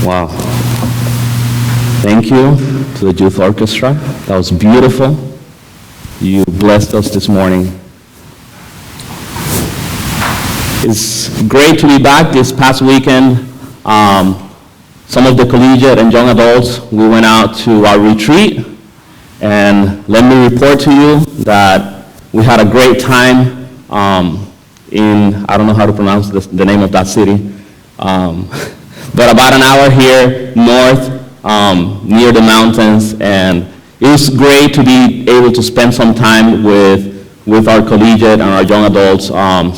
Wow. Thank you to the youth orchestra. That was beautiful. You blessed us this morning. It's great to be back this past weekend. Some of the collegiate and young adults, we went out to our retreat, and let me report to you that we had a great time in, I don't know how to pronounce the name of that city, but about an hour here north, near the mountains, and it was great to be able to spend some time with our collegiate and our young adults,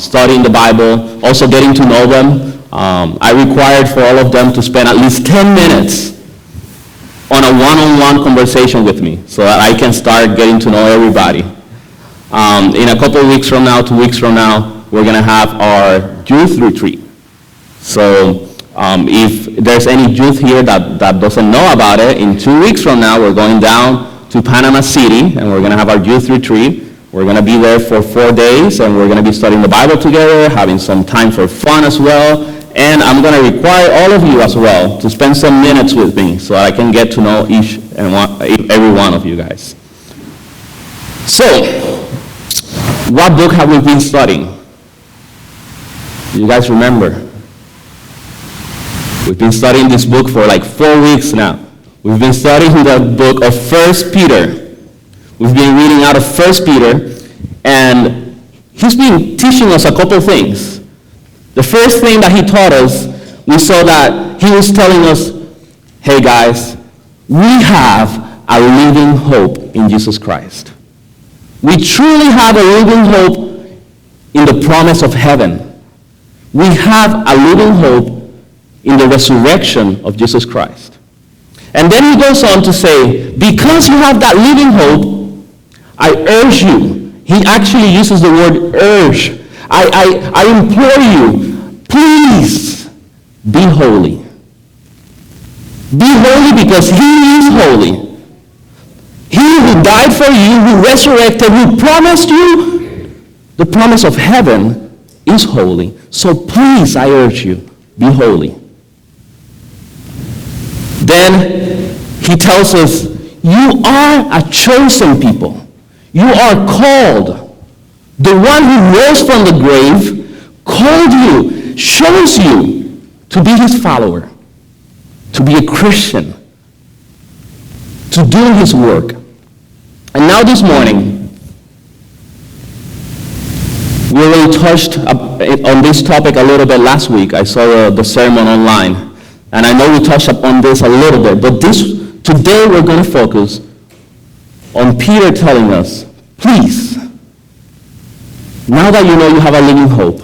studying the Bible, also getting to know them. I required for all of them to spend at least 10 minutes on a one-on-one conversation with me so that I can start getting to know everybody. In a couple of weeks from now, 2 weeks from now, we're going to have our youth retreat. So if there's any youth here that doesn't know about it, in 2 weeks from now, we're going down to Panama City, and we're going to have our youth retreat. We're going to be there for 4 days, and we're going to be studying the Bible together, having some time for fun as well. And I'm going to require all of you as well to spend some minutes with me so I can get to know every one of you guys. So, what book have we been studying? You guys remember? We've been studying this book for like 4 weeks now. We've been studying the book of 1 Peter. We've been reading out of 1 Peter, and he's been teaching us a couple things. The first thing that he taught us, we saw that he was telling us, hey guys, we have a living hope in Jesus Christ. We truly have a living hope in the promise of heaven. We have a living hope in the resurrection of Jesus Christ. And then he goes on to say, because you have that living hope, I urge you. He actually uses the word urge. I implore you, please be holy. Be holy because he is holy. He who died for you, who resurrected, who promised you the promise of heaven is holy. So please, I urge you, be holy. Then he tells us, you are a chosen people. You are called. The one who rose from the grave called you, chose you to be his follower, to be a Christian, to do his work. And now this morning, we already touched on this topic a little bit last week. I saw the sermon online, and I know we touched on this a little bit, but today we're going to focus on Peter telling us, please, now that you know you have a living hope,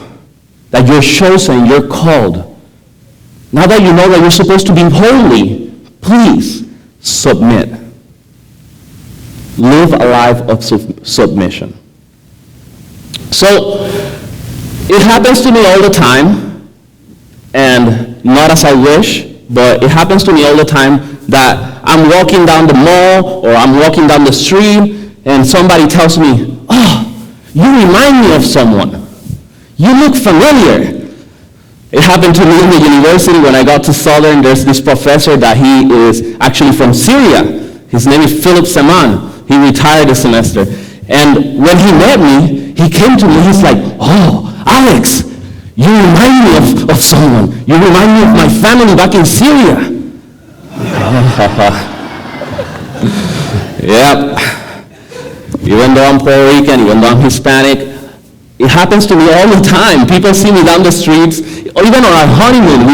that you're chosen, you're called, now that you know that you're supposed to be holy, please submit. Live a life of submission. So, it happens to me all the time, and not as I wish, but it happens to me all the time that I'm walking down the mall or I'm walking down the street and somebody tells me, oh, you remind me of someone. You look familiar. It happened to me in the university when I got to Southern. There's this professor that he is actually from Syria. His name is Philip Seman. He retired this semester. And when he met me, he came to me, he's like, oh, Alex, you remind me of someone. You remind me of my family back in Syria. Yep. Even though I'm Puerto Rican, even though I'm Hispanic, it happens to me all the time. People see me down the streets, or even on our honeymoon.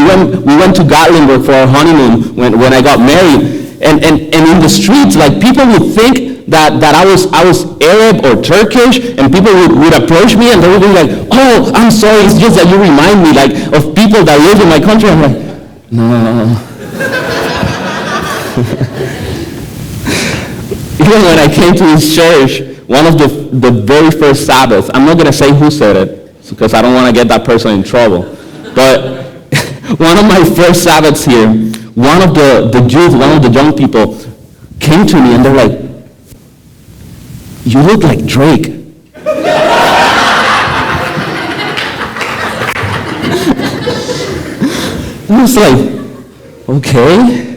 We went to Gatlinburg for our honeymoon when I got married. And in the streets, like people would think that I was Arab or Turkish, and people would approach me and they would be like, oh, I'm sorry, it's just that you remind me like of people that live in my country. I'm like, no. Even when I came to this church, one of the very first Sabbaths, I'm not going to say who said it, because I don't want to get that person in trouble, but one of my first Sabbaths here, one of the youth, one of the young people came to me and they're like, you look like Drake. I was like, Okay.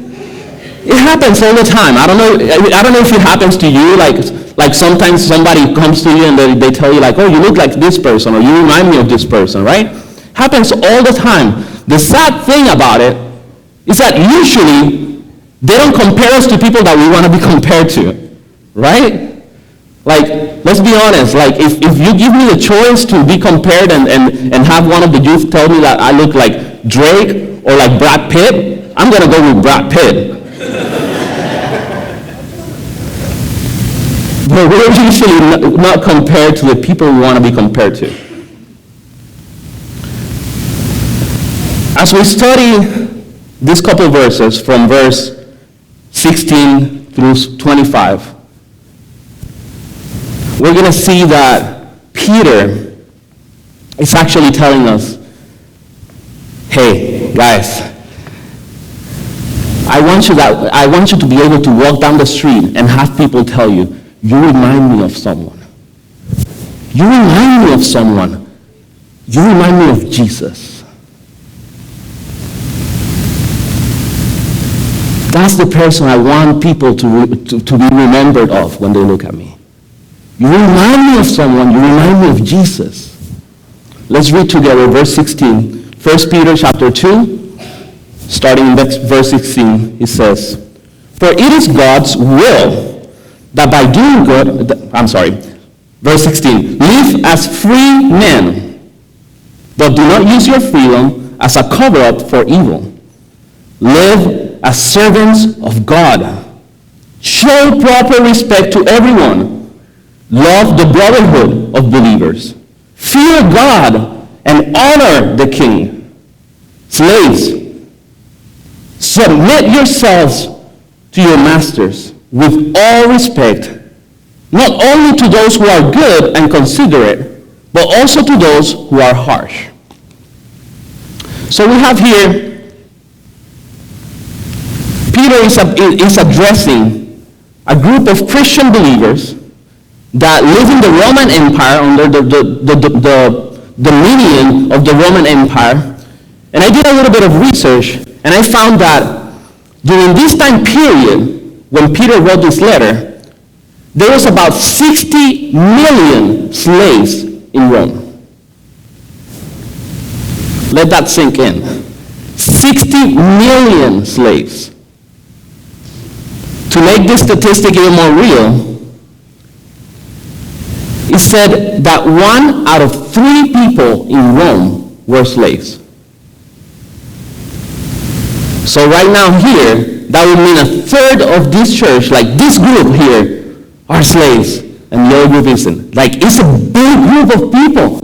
It happens all the time. I don't know if it happens to you, like sometimes somebody comes to you and they tell you like, oh, you look like this person, or you remind me of this person, right? Happens all the time. The sad thing about it is that usually they don't compare us to people that we want to be compared to, right? Like, let's be honest, like if you give me the choice to be compared and have one of the youth tell me that I look like Drake or like Brad Pitt, I'm going to go with Brad Pitt. But we're usually not compared to the people we want to be compared to. As we study these couple verses from verse 16 through 25, we're going to see that Peter is actually telling us, hey, guys, I want you to be able to walk down the street and have people tell you, you remind me of someone. You remind me of someone. You remind me of Jesus. That's the person I want people to be remembered of when they look at me. You remind me of someone. You remind me of Jesus. Let's read together verse 16. 1 Peter chapter 2, starting in verse 16, it says, for it is God's will that by doing good, verse 16, live as free men, but do not use your freedom as a cover-up for evil. Live as servants of God. Show proper respect to everyone. Love the brotherhood of believers. Fear God and honor the king. Slaves, submit yourselves to your masters with all respect, not only to those who are good and considerate, but also to those who are harsh. So we have here, Peter is addressing a group of Christian believers that live in the Roman Empire under the dominion of the Roman Empire. And I did a little bit of research, and I found that during this time period, when Peter wrote this letter, there was about 60 million slaves in Rome. Let that sink in. 60 million slaves. To make this statistic even more real, it said that 1 out of 3 people in Rome were slaves. So right now here, that would mean a third of this church, like this group here, are slaves, and the other group isn't. Like, it's a big group of people.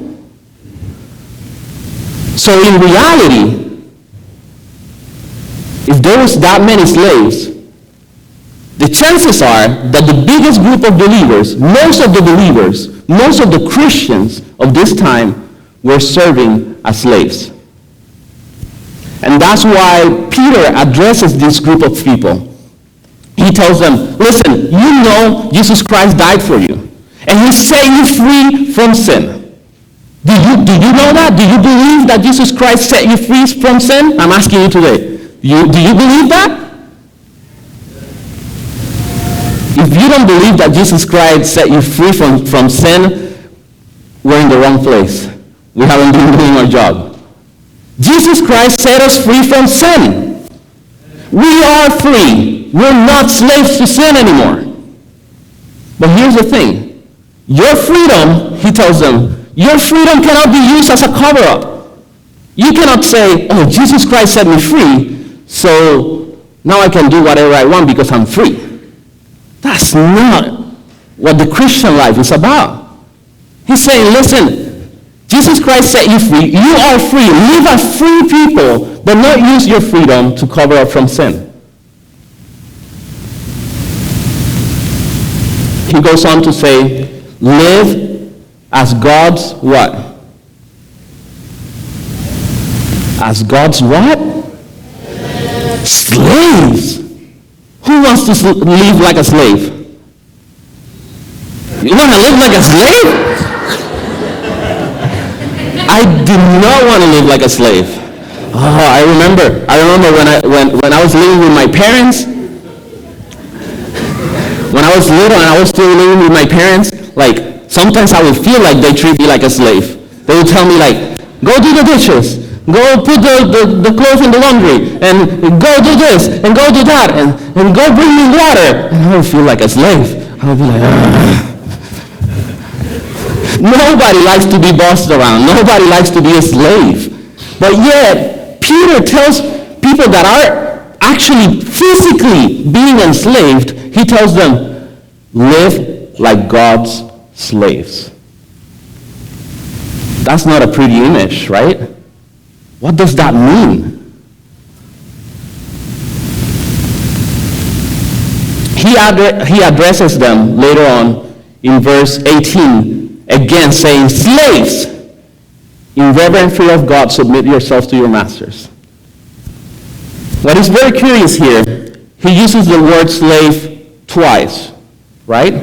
So in reality, if there was that many slaves, the chances are that the biggest group of believers, most of the Christians of this time were serving as slaves. And that's why Peter addresses this group of people. He tells them, listen, you know Jesus Christ died for you. And he set you free from sin. Do you know that? Do you believe that Jesus Christ set you free from sin? I'm asking you today. Do you believe that? If you don't believe that Jesus Christ set you free from sin, we're in the wrong place. We haven't been doing our job. Jesus Christ set us free from sin. We are free. We're not slaves to sin anymore. But here's the thing. Your freedom, he tells them, your freedom cannot be used as a cover-up. You cannot say, oh, Jesus Christ set me free, so now I can do whatever I want because I'm free. That's not what the Christian life is about. He's saying, listen, Jesus Christ set you free. You are free. Live as free people, but not use your freedom to cover up from sin. He goes on to say, live as God's what? As God's what? Slaves. Who wants to live like a slave? You want to live like a slave? I do not want to live like a slave. Oh, I remember when I was living with my parents. When I was little and I was still living with my parents, like sometimes I would feel like they treat me like a slave. They would tell me like, go do the dishes, go put the clothes in the laundry, and go do this, and go do that, and go bring me water. And I would feel like a slave. I would be like, ugh. Nobody likes to be bossed around. Nobody likes to be a slave. But yet, Peter tells people that are actually physically being enslaved, he tells them, live like God's slaves. That's not a pretty image, right? What does that mean? He addresses them later on in verse 18, again saying, slaves, in reverent fear of God, submit yourselves to your masters. What is very curious here, he uses the word slave twice, right?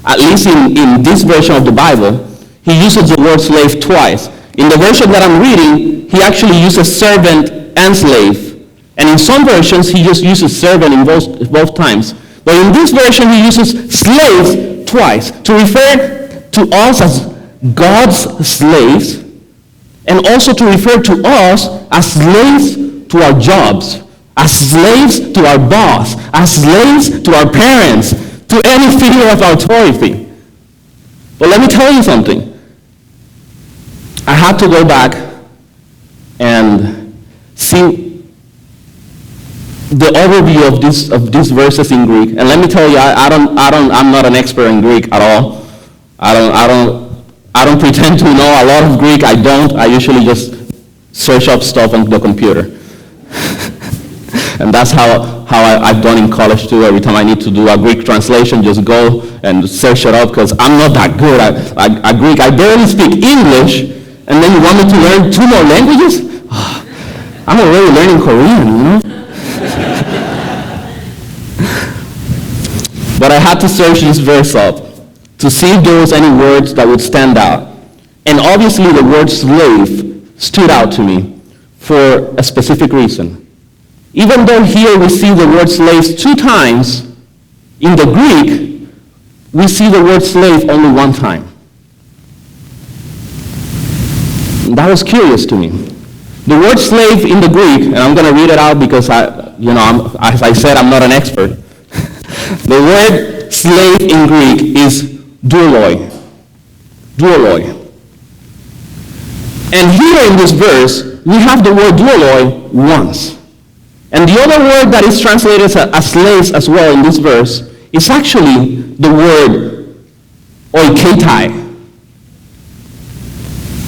At least in this version of the Bible, he uses the word slave twice. In the version that I'm reading, he actually uses servant and slave. And in some versions, he just uses servant in both times. But in this version, he uses slaves twice to refer to us as God's slaves, and also to refer to us as slaves to our jobs, as slaves to our boss, as slaves to our parents, to any figure of authority. But let me tell you something. I had to go back and see the overview of these verses in Greek. And let me tell you, I'm not an expert in Greek at all. I don't pretend to know a lot of Greek. I don't. I usually just search up stuff on the computer. And that's how I've done in college too. Every time I need to do a Greek translation, just go and search it up, because I'm not that good at Greek. I barely speak English, and then you want me to learn 2 more languages? I'm already learning Korean, you know? But I had to search this verse up to see if there was any words that would stand out. And obviously the word slave stood out to me for a specific reason. Even though here we see the word slaves 2 times, in the Greek, we see the word slave only 1 time. That was curious to me. The word slave in the Greek, and I'm going to read it out because as I said, I'm not an expert. The word slave in Greek is doulos. Doulos. And here in this verse, we have the word doulos once. And the other word that is translated as slaves as well in this verse is actually the word oiketai.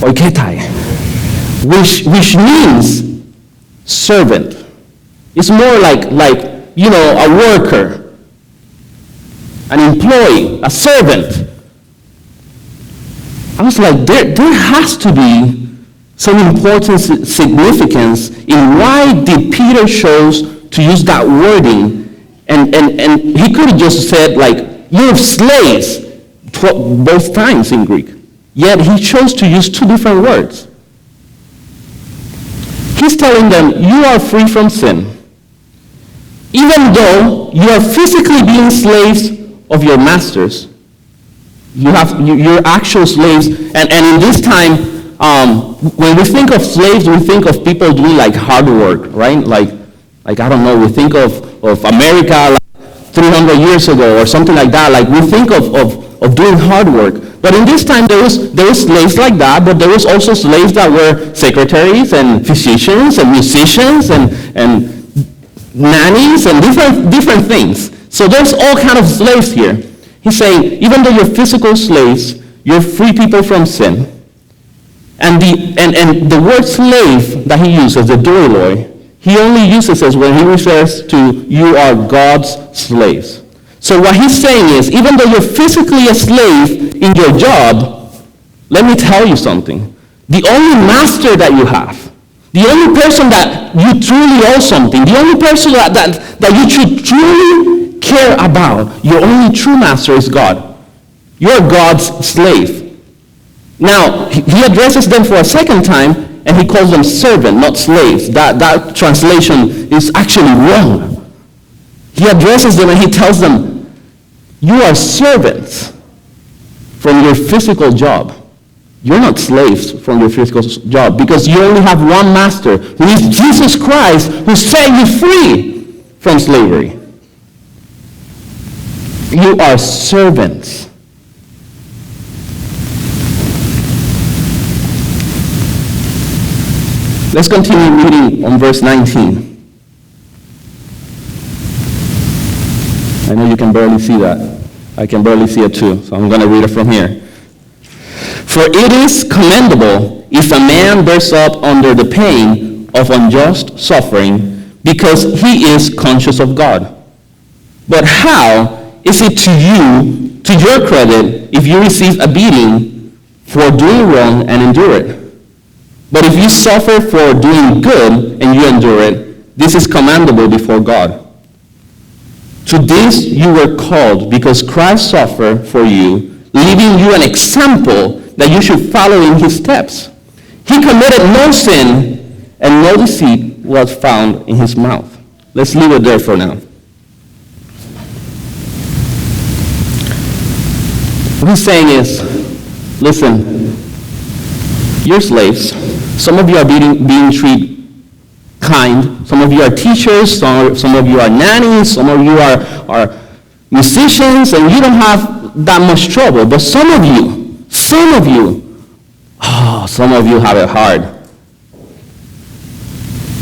Oiketai. Which means servant. It's more like a worker, an employee, a servant. I was like, there has to be some important significance in why did Peter chose to use that wording, and he could have just said you're slaves both times in Greek, yet he chose to use 2 different words. He's telling them, you are free from sin. Even though you are physically being slaves of your masters, you're actual slaves, and in this time, when we think of slaves, we think of people doing hard work, right? Like I don't know, we think of America 300 years ago or something like that. We think of doing hard work. But in this time, there was slaves like that, but there was also slaves that were secretaries and physicians and musicians and nannies and different things. So there's all kind of slaves here. He's saying, even though you're physical slaves, you're free people from sin. And the word slave that he uses, the doulos, he only uses it when he refers to you are God's slaves. So what he's saying is, even though you're physically a slave in your job, let me tell you something. The only master that you have, the only person that you truly owe something, the only person that you should truly care about, your only true master is God. You're God's slave. Now, he addresses them for a second time, and he calls them servant, not slaves. That translation is actually wrong. He addresses them and he tells them, you are servants from your physical job. You're not slaves from your physical job because you only have one master, who is Jesus Christ, who set you free from slavery. You are servants. Let's continue reading on verse 19. I know you can barely see that. I can barely see it too, so I'm going to read it from here. For it is commendable if a man bears up under the pain of unjust suffering, because he is conscious of God. But how is it to your credit, if you receive a beating for doing wrong and endure it? But if you suffer for doing good and you endure it, this is commendable before God. To this you were called, because Christ suffered for you, leaving you an example that you should follow in his steps. He committed no sin, and no deceit was found in his mouth. Let's leave it there for now. What he's saying is, listen, you're slaves. Some of you are being treated kind. Some of you are teachers. Some of you are nannies. Some of you are musicians, and you don't have that much trouble. But some of you have it hard.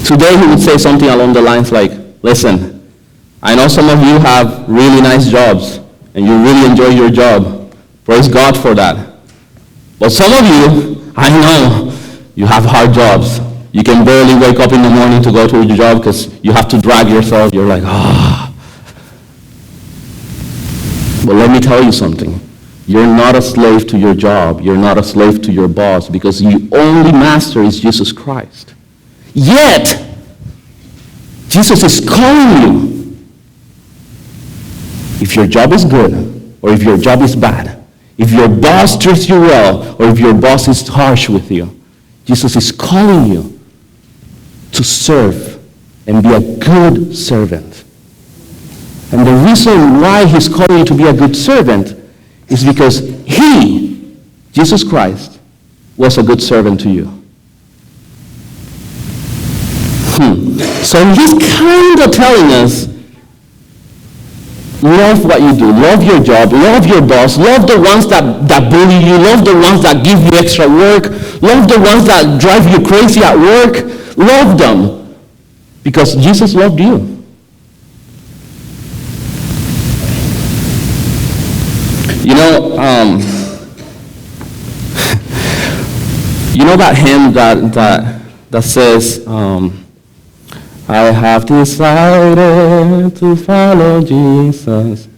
Today he would say something along the lines like, listen, I know some of you have really nice jobs, and you really enjoy your job. Praise God for that. But some of you, I know, you have hard jobs. You can barely wake up in the morning to go to your job because you have to drag yourself. You're like, But let me tell you something. You're not a slave to your job. You're not a slave to your boss, because your only master is Jesus Christ. Yet, Jesus is calling you. If your job is good, or if your job is bad, if your boss treats you well, or if your boss is harsh with you, Jesus is calling you to serve and be a good servant. And the reason why he's calling you to be a good servant is because he, Jesus Christ, was a good servant to you. So he's kind of telling us, love what you do. Love your job. Love your boss. Love the ones that bully you. Love the ones that give you extra work. Love the ones that drive you crazy at work. Love them. Because Jesus loved you. You know that hymn that says, I have decided to follow Jesus.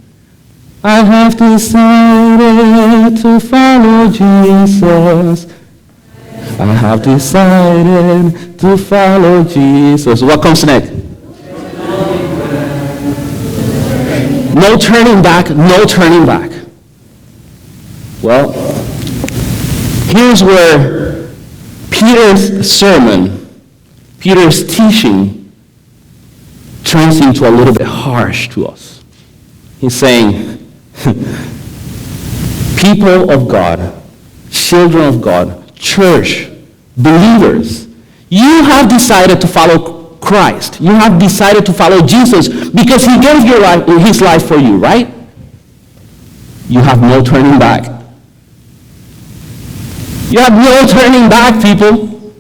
I have decided to follow Jesus. I have decided to follow Jesus. What comes next? No turning back, no turning back. Well, here's where Peter's sermon, Peter's teaching, turns into a little bit harsh to us. He's saying, people of God, children of God, church, believers, you have decided to follow Christ. You have decided to follow Jesus because he gave his life for you, right? You have no turning back. You have no turning back, people.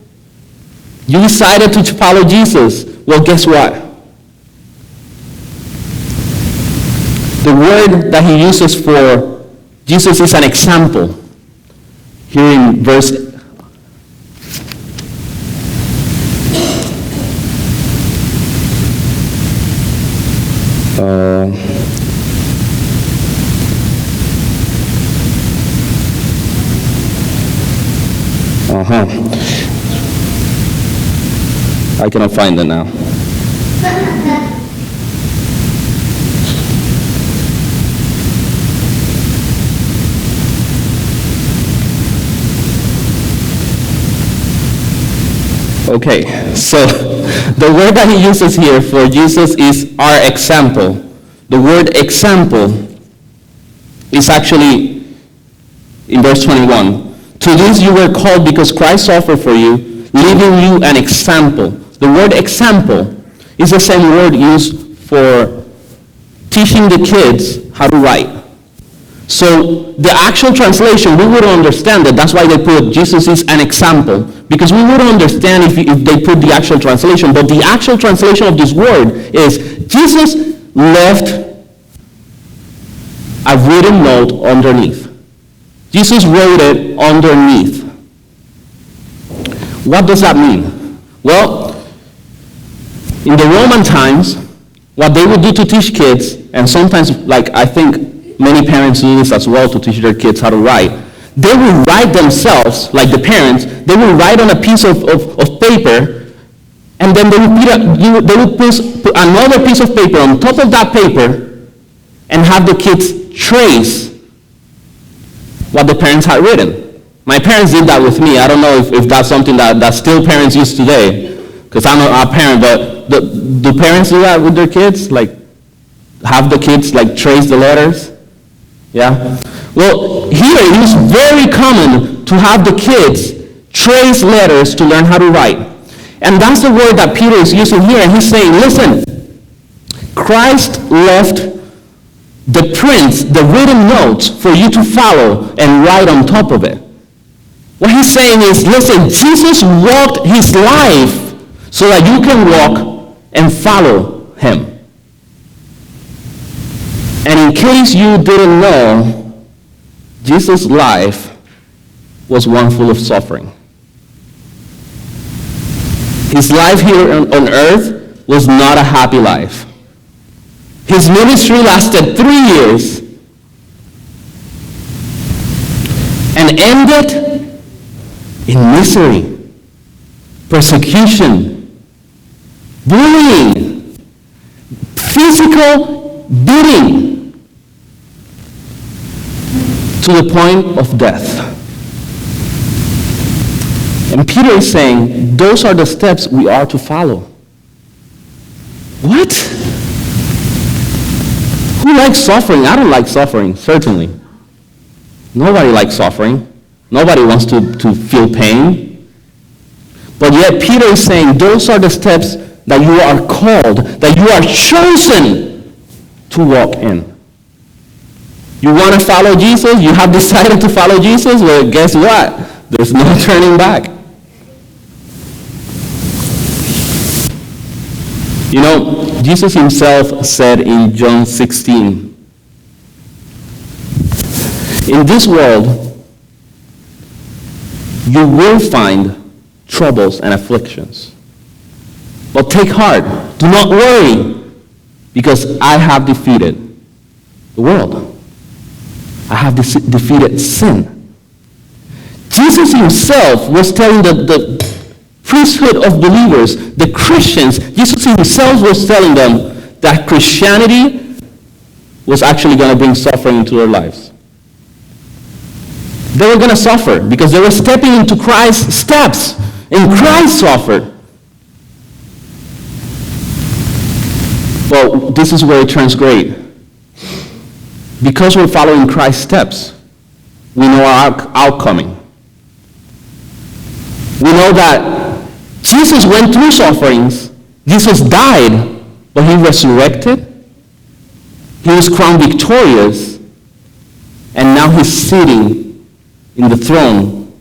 You decided to follow Jesus. Well, guess what? The word that he uses for Jesus is an example. Here in verse I cannot find it now. Okay, so the word that he uses here for Jesus is our example. The word example is actually in verse 21. To this you were called because Christ suffered for you, leaving you an example. The word example is the same word used for teaching the kids how to write. So the actual translation, we wouldn't understand it. That's why they put Jesus is an example, because we wouldn't understand if they put the actual translation. But the actual translation of this word is Jesus left a written note underneath. Jesus wrote it underneath. What does that mean? Well, in the Roman times, what they would do to teach kids, and sometimes, like I think many parents do this as well to teach their kids how to write, they will write themselves, like the parents, they will write on a piece of paper, and then they would put another piece of paper on top of that paper and have the kids trace what the parents had written. My parents did that with me. I don't know if that's something that still parents use today, because I'm not a parent, but do parents do that with their kids? Like, have the kids like trace the letters? Yeah? Well, here it is very common to have the kids trace letters to learn how to write. And that's the word that Peter is using here. And he's saying, listen, Christ left the prints, the written notes, for you to follow and write on top of it. What he's saying is, listen, Jesus walked his life so that you can walk and follow him. And in case you didn't know, Jesus' life was one full of suffering. His life here on earth was not a happy life. His ministry lasted 3 years and ended in misery, persecution, bullying, physical beating, to the point of death. And Peter is saying, those are the steps we are to follow. What? Who likes suffering? I don't like suffering, certainly. Nobody likes suffering. Nobody wants to feel pain. But yet Peter is saying, those are the steps that you are called, that you are chosen to walk in. You want to follow Jesus? You have decided to follow Jesus? Well, guess what? There's no turning back. You know, Jesus himself said in John 16, in this world, you will find troubles and afflictions. But take heart. Do not worry, because I have defeated the world. I have defeated sin. Jesus himself was telling the priesthood of believers, the Christians, Jesus himself was telling them that Christianity was actually going to bring suffering into their lives. They were going to suffer because they were stepping into Christ's steps, and Christ suffered. Well, this is where it turns great. Because we're following Christ's steps, we know our outcoming. We know that Jesus went through sufferings. Jesus died, but he resurrected. He was crowned victorious, and now he's sitting in the throne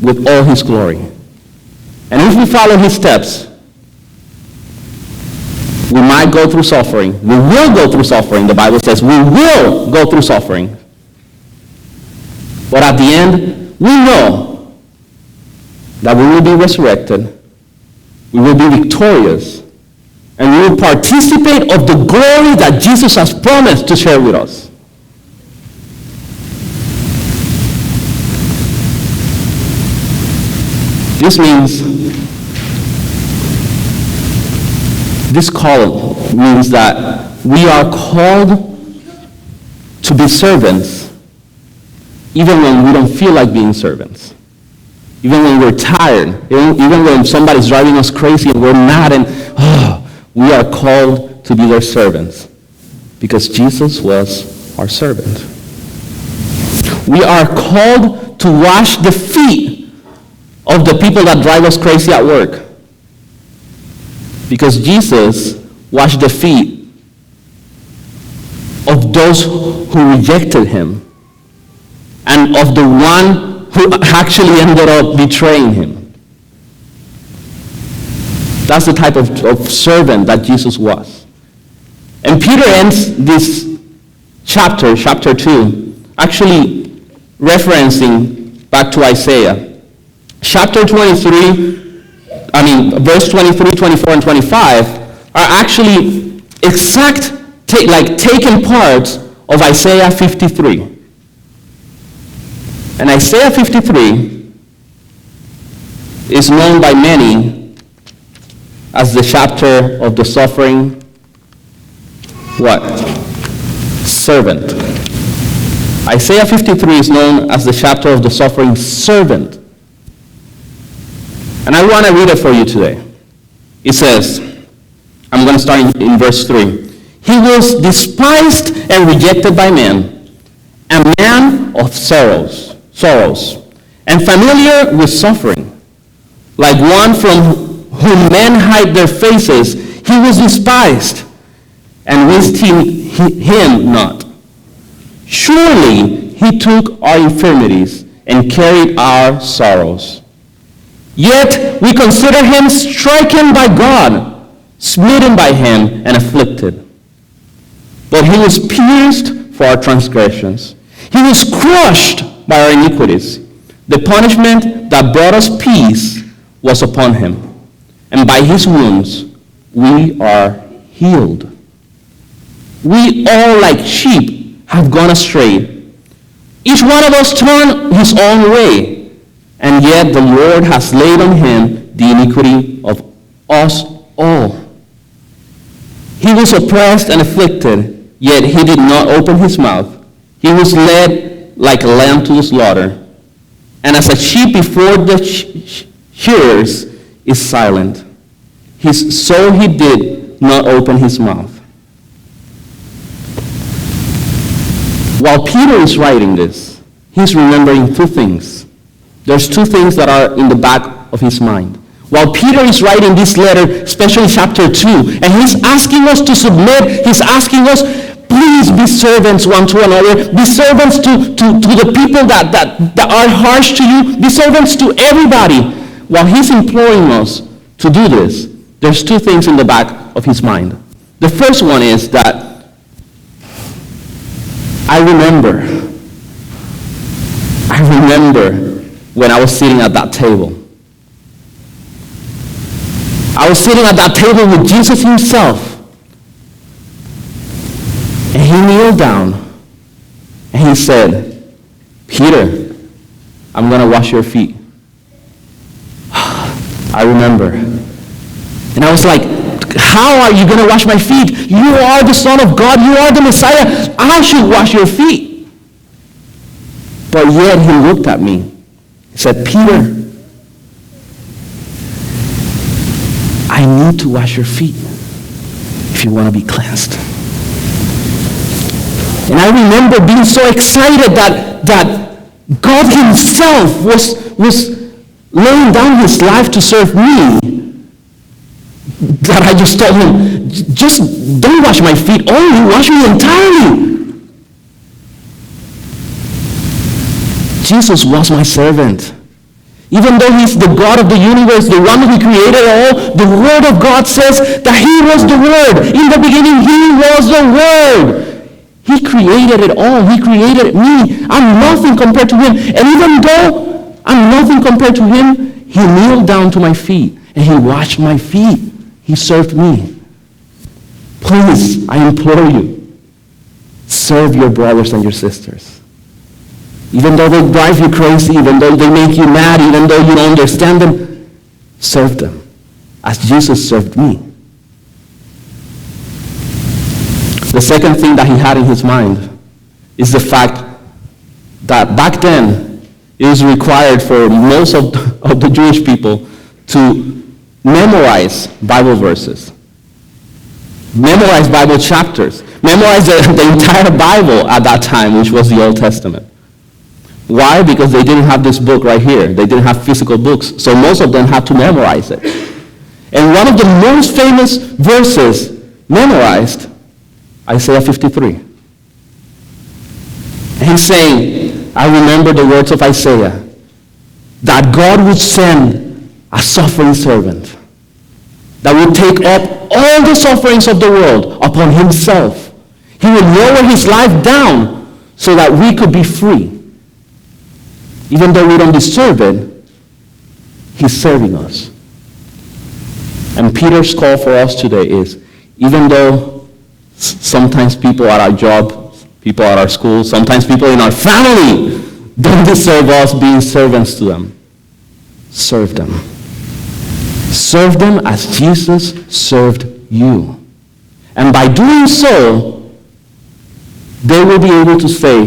with all his glory. And if we follow his steps, we might go through suffering. We will go through suffering. The Bible says we will go through suffering. But at the end, we know that we will be resurrected. We will be victorious. And we will participate of the glory that Jesus has promised to share with us. This means this call means that we are called to be servants even when we don't feel like being servants. even when we're tired, even when somebody's driving us crazy and we're mad, and we are called to be their servants because Jesus was our servant. We are called to wash the feet of the people that drive us crazy at work because Jesus washed the feet of those who rejected him and of the one who actually ended up betraying him. That's the type of servant that Jesus was. And Peter ends this chapter 2, actually referencing back to Isaiah. Chapter 23, verse 23, 24, and 25 are actually taken parts of Isaiah 53. And Isaiah 53 is known by many as the chapter of the suffering, servant. Isaiah 53 is known as the chapter of the suffering servant. And I want to read it for you today. It says, I'm going to start in verse 3. He was despised and rejected by men, a man of sorrows, and familiar with suffering. Like one from whom men hide their faces, he was despised, and we esteemed him not. Surely he took our infirmities and carried our sorrows. Yet we consider him stricken by God, smitten by him, and afflicted. But he was pierced for our transgressions. He was crushed by our iniquities. The punishment that brought us peace was upon him, and by his wounds we are healed. We all like sheep have gone astray. Each one of us turned his own way, and yet the Lord has laid on him the iniquity of us all. He was oppressed and afflicted, yet he did not open his mouth. He was led like a lamb to the slaughter, and as a sheep before the shearers is silent, so he did not open his mouth. While Peter is writing this, he's remembering two things. There's two things that are in the back of his mind. While Peter is writing this letter, especially chapter 2, and he's asking us to submit, he's asking us, please be servants one to another. Be servants to the people that are harsh to you. Be servants to everybody. While he's imploring us to do this, there's two things in the back of his mind. The first one is that I remember when I was sitting at that table. I was sitting at that table with Jesus himself. And he kneeled down and he said, Peter, I'm going to wash your feet. I remember. And I was like, how are you going to wash my feet? You are the Son of God. You are the Messiah. I should wash your feet. But yet he looked at me. He said, Peter, I need to wash your feet if you want to be cleansed. And I remember being so excited that God himself was laying down his life to serve me, that I just told him, just don't wash my feet only, wash me entirely. Jesus was my servant. Even though he's the God of the universe, the one who created all, the Word of God says that he was the Word. In the beginning, he was the Word. He created it all. He created me. I'm nothing compared to him. And even though I'm nothing compared to him, he kneeled down to my feet and he washed my feet. He served me. Please, I implore you, serve your brothers and your sisters. Even though they drive you crazy, even though they make you mad, even though you don't understand them, serve them as Jesus served me. The second thing that he had in his mind is the fact that back then, it was required for most of the Jewish people to memorize Bible verses, memorize Bible chapters, memorize the entire Bible at that time, which was the Old Testament. Why? Because they didn't have this book right here. They didn't have physical books, so most of them had to memorize it. And one of the most famous verses memorized, Isaiah 53. He's saying, I remember the words of Isaiah, that God would send a suffering servant that would take up all the sufferings of the world upon himself. He would lower his life down so that we could be free. Even though we don't deserve it, he's serving us. And Peter's call for us today is, even though sometimes people at our job, people at our school, sometimes people in our family don't deserve us being servants to them, serve them. Serve them as Jesus served you. And by doing so, they will be able to say,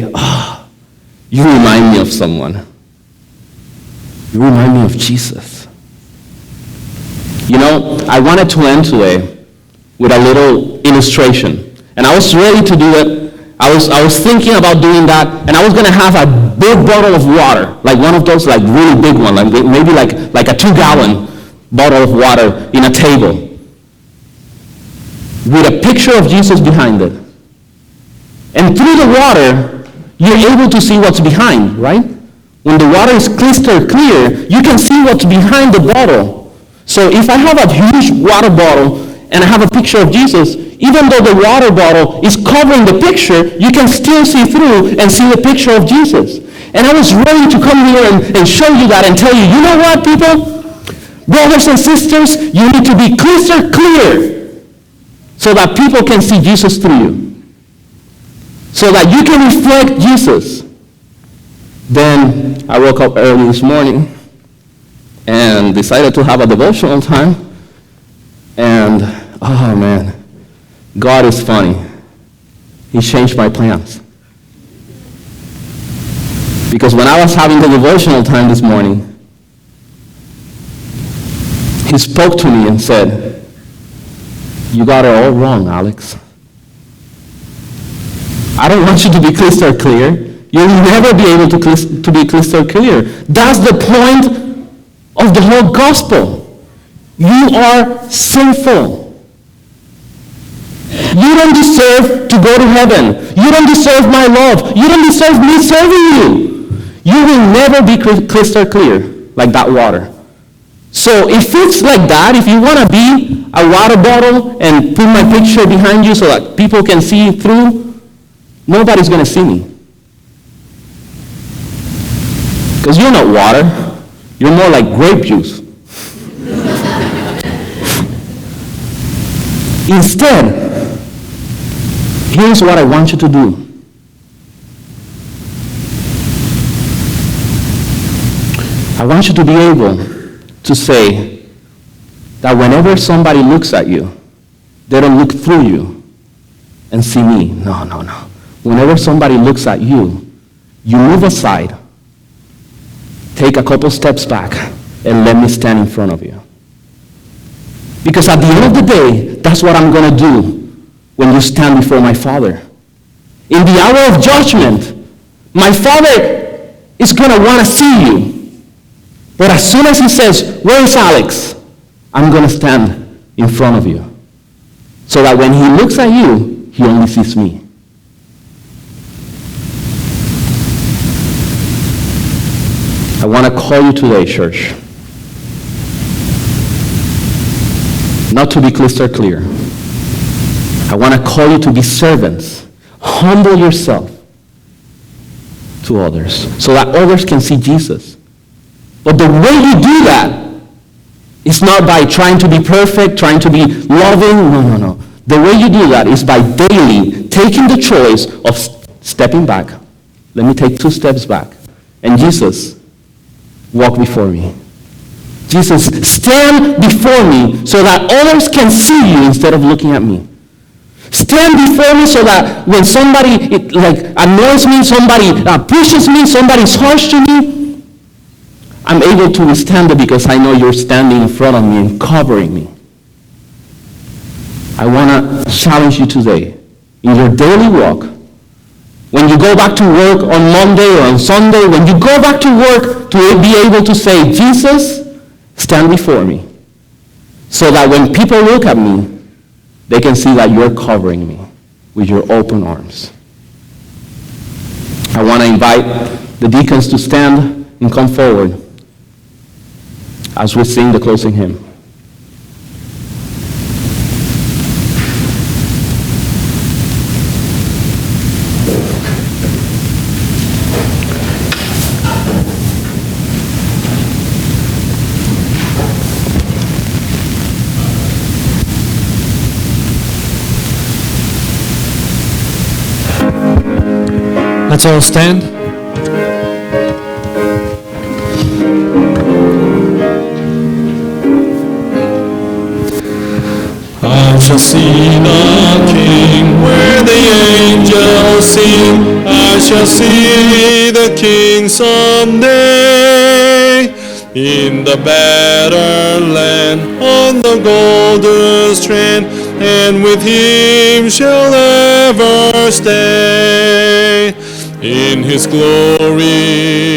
you remind me of someone. You remind me of Jesus. You know, I wanted to end today with a little illustration. And I was ready to do it. I was thinking about doing that, and I was going to have a big bottle of water, like one of those like really big one, like maybe like a 2-gallon bottle of water in a table with a picture of Jesus behind it. And through the water, you're able to see what's behind, right? When the water is crystal clear, you can see what's behind the bottle. So if I have a huge water bottle and I have a picture of Jesus, even though the water bottle is covering the picture, you can still see through and see the picture of Jesus. And I was ready to come here and show you that and tell you, you know what, people? Brothers and sisters, you need to be crystal clear so that people can see Jesus through you. So that you can reflect Jesus. Then I woke up early this morning and decided to have a devotional time. And, oh man, God is funny. He changed my plans. Because when I was having the devotional time this morning, he spoke to me and said, you got it all wrong, Alex. I don't want you to be crystal clear. You'll never be able to be crystal clear. That's the point of the whole gospel. You are sinful. You don't deserve to go to heaven. You don't deserve my love. You don't deserve me serving you. You will never be crystal clear like that water. So if it's like that, if you want to be a water bottle and put my picture behind you so that people can see through, nobody's going to see me. Because you're not water. You're more like grape juice. Instead, here's what I want you to do. I want you to be able to say that whenever somebody looks at you, they don't look through you and see me. No. Whenever somebody looks at you, you move aside, take a couple steps back, and let me stand in front of you. Because at the end of the day, that's what I'm going to do when you stand before my Father. In the hour of judgment, my Father is going to want to see you. But as soon as he says, where is Alex? I'm going to stand in front of you. So that when he looks at you, he only sees me. I want to call you today, church, not to be crystal clear. I want to call you to be servants. Humble yourself to others so that others can see Jesus. But the way you do that is not by trying to be perfect, trying to be loving. No. The way you do that is by daily taking the choice of stepping back. Let me take 2 steps back. And Jesus, walk before me. Jesus, stand before me so that others can see you instead of looking at me. Stand before me so that when somebody annoys me, somebody pushes me, somebody's harsh to me, I'm able to withstand it because I know you're standing in front of me and covering me. I want to challenge you today. In your daily walk, when you go back to work on Monday or on Sunday, when you go back to work, to be able to say, Jesus, stand before me. So that when people look at me, they can see that you're covering me with your open arms. I want to invite the deacons to stand and come forward as we sing the closing hymn. Let's all stand. I shall see the King where the angels sing. I shall see the King someday in the better land on the golden strand, and with him shall ever stay in his glory.